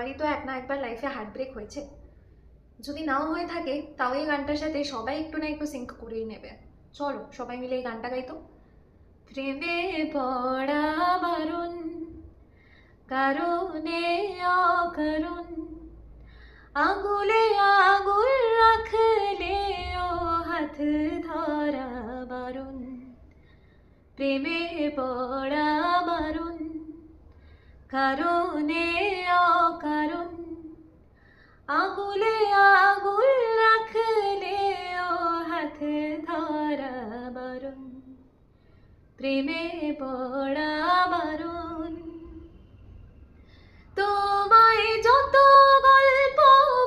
সবারই তো এক না একবার লাইফে হার্ট ব্রেক হয়েছে। যদি নাও হয়ে থাকে তাও এই গানটার সাথে সবাই একটু না একটু সিঙ্ক করেই নেবে। চলো সবাই মিলে এই গানটা গাইতো। প্রেমে পড়া বারণ, কারণে অকারণ, আঙুলে আঙুল রাখলে ও হাত ধরা বারণ। প্রেমে পড়া বারণ, কারণে অকারণ, আঙুলে আঙুল রাখলে ও হাত ধরা বারণ। প্রেমে পড়া বারণ। তোমায় যত গল্প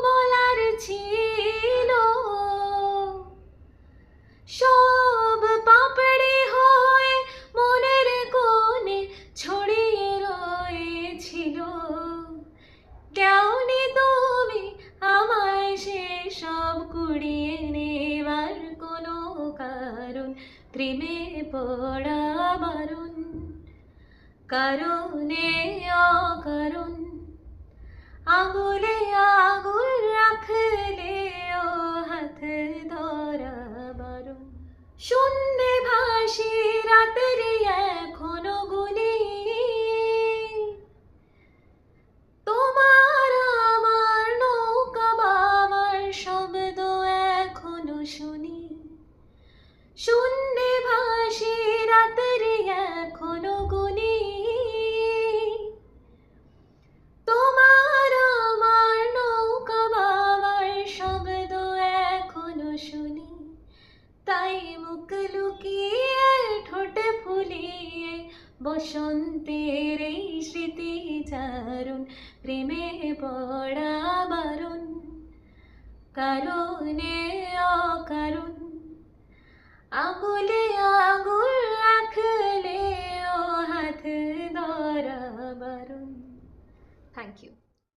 বলার ছিল সব পাপড়ি হয়ে মনের কোণে ছড়িয়ে রয়েছিল। কেউনি তুমি আমায় সেসব কুড়িয়ে নেবার কোনো কারণ। প্রেমে পড়া বারণ, কারণে অকারণ, আঙুলে আঙুল রাখলে ও হাত ধরা বারণ। শূন্যে ভাসি রাতের এখনো গুলি, তোমার আমার নৌকা বাবার শব্দ এখনো শুনি। শূন্যে ভাসি রাতের এখনো গুলি, তোমার আমার নৌকা বাবার শব্দ এখনো শুনি। তাই মুখ লুকিয়ে ঠোঁটে ফুলিয়ে বসন্তের এই স্মৃতি চারণ। প্রেমে পড়া বারণ, কারণে অকারণ, আঙুলে আঙুল রাখলে ও হাত ধরা বারণ। Thank you.